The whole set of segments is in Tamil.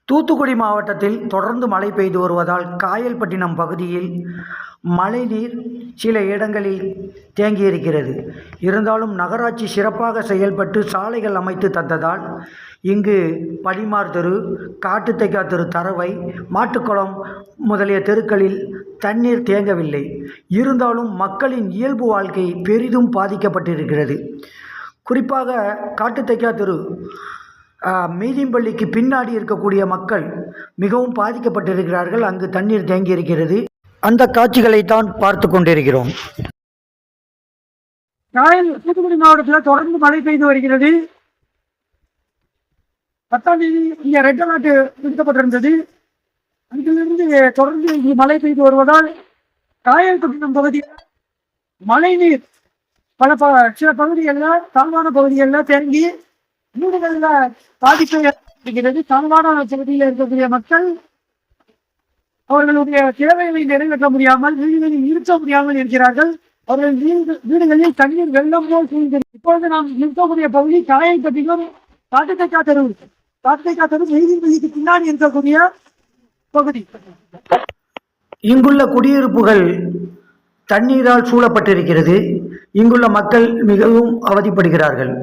தூத்துக்குடி மாவட்டத்தில் தொடர்ந்து மழை பெய்து வருவதால் காயல்பட்டினம் பகுதியில் மழைநீர் சில இடங்களில் தேங்கியிருக்கிறது. இருந்தாலும் நகராட்சி சிறப்பாக செயல்பட்டு சாலைகள் அமைத்து தந்ததால் இங்கு படிமார் தெரு, காட்டுத்தைக்கா தெரு, தரவை, மாட்டுக்குளம் முதலிய தெருக்களில் தண்ணீர் தேங்கவில்லை. இருந்தாலும் மக்களின் இயல்பு வாழ்க்கை பெரிதும் பாதிக்கப்பட்டிருக்கிறது. குறிப்பாக காட்டுத்தைக்கா தெரு, மீதியம்பள்ளிக்கு பின்னாடி இருக்கக்கூடிய மக்கள் மிகவும் பாதிக்கப்பட்டிருக்கிறார்கள். அங்கு தண்ணீர் தேங்கி இருக்கிறது. அந்த காட்சிகளைத்தான் பார்த்து கொண்டிருக்கிறோம். தூத்துக்குடி மாவட்டத்தில் தொடர்ந்து மழை பெய்து வருகிறது. 10ஆம் தேதி இங்கே ரெட் அலர்ட் விடுக்கப்பட்டிருந்தது. அங்கிலிருந்து தொடர்ந்து இங்கு மழை பெய்து வருவதால் காயல்பட்டினம் பகுதியில் மழைநீர் சில பகுதிகளில், தாழ்வான பகுதிகளில் தேங்கி வீடுகளில் பாதிப்பு ஏற்படுகிறது. தாழ்வான பகுதியில் இருக்கக்கூடிய மக்கள் அவர்களுடைய தேவைகளை நிறைவேற்ற முடியாமல், வீடுகளில் இருக்க முடியாமல் இருக்கிறார்கள். அவர்கள் வீடுகளில் தண்ணீர் வெள்ளம் போல் சூழ்ந்தது. இப்பொழுது நாம் இருக்கக்கூடிய பகுதி காயல்பட்டினம் காட்டுத்தைக்கா தெரு. காட்டுத்தைக்கா தெரு மீதியம்பள்ளிக்கு பின்னாடி இருக்கக்கூடிய பகுதி. இங்குள்ள குடியிருப்புகள் தண்ணீரால் சூழப்பட்டிருக்கிறது. இங்குள்ள மக்கள் மிகவும் அவதிப்படுகிறார்கள்.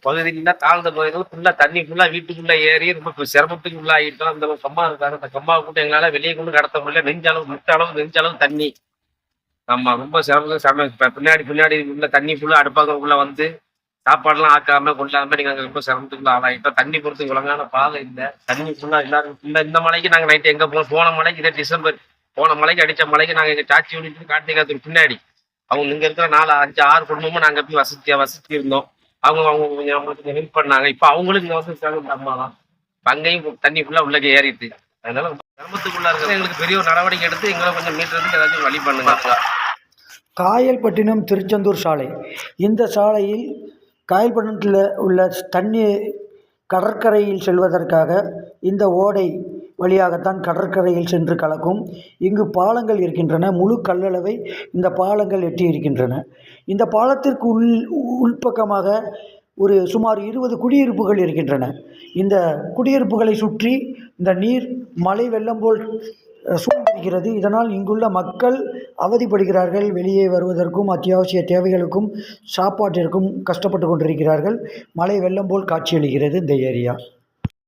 பகுதியில தாழ்ந்த பகுதியில் ஃபுல்லா தண்ணி ஃபுல்லா வீட்டுக்குள்ள ஏறி ரொம்ப சிரமத்துக்கு உள்ளாகிட்டோம். அந்த கம்பா இருக்காரு, அந்த கம்பாவை கூட்ட எங்களால வெளியே கொண்டு கடத்த முடியல. நெஞ்சளவு தண்ணி. ஆமா, ரொம்ப சிரமம். பின்னாடி உள்ள தண்ணி ஃபுல்லா அடுப்பாக்குள்ள வந்து சாப்பாடுலாம் ஆக்காம கொள்ளாம நீங்க ரொம்ப சிரமத்துக்குள்ள ஆளாகிட்டோம். தண்ணி பொறுத்துக்கு ஒழுங்கான பாதை இல்லை. தண்ணி ஃபுல்லா எல்லாரும் இந்த மலைக்கு நாங்க நைட்டு எங்க போன மலைக்கு இதே டிசம்பர் போன மலைக்கு அடிச்ச மலைக்கு நாங்க எங்க சாட்சி ஓடிட்டு கார்த்திகாத்துக்கு பின்னாடி அவங்க இங்க இருக்கிற 4, 5, 6 குடும்பமும் நாங்க போய் வசதி இருந்தோம். அவங்க கொஞ்சம் ஹெல்ப் பண்ணாங்க. இப்ப அவங்களுக்கு இங்க வந்து அம்மா தான் அங்கேயும் தண்ணி ஃபுல்லா உள்ள ஏறிட்டு. அதனால கிராமத்துக்குள்ள இருக்கிற எங்களுக்கு பெரிய ஒரு நடவடிக்கை எடுத்து எங்களை கொஞ்சம் மீட்டுறதுக்கு ஏதாச்சும் வழி பண்ணுங்க. காயல்பட்டினம் திருச்செந்தூர் சாலை. இந்த சாலையில் காயல்பட்டினத்தில் உள்ள தண்ணீர் கடற்கரையில் செல்வதற்காக இந்த ஓடை வழியாகத்தான் கடற்கரையில் சென்று கலக்கும். இங்கு பாலங்கள் இருக்கின்றன. முழு கல்லளவை இந்த பாலங்கள் எட்டி இருக்கின்றன. இந்த பாலத்திற்கு உள்பக்கமாக ஒரு சுமார் 20 குடியிருப்புகள் இருக்கின்றன. இந்த குடியிருப்புகளை சுற்றி இந்த நீர் மழை வெள்ளம் போல் சூழ்ந்திருக்கிறது. இதனால் இங்குள்ள மக்கள் அவதிப்படுகிறார்கள். வெளியே வருவதற்கும் அத்தியாவசிய தேவைகளுக்கும் சாப்பாட்டிற்கும் கஷ்டப்பட்டு கொண்டிருக்கிறார்கள். மழை வெள்ளம் போல் காட்சியளிக்கிறது இந்த ஏரியா.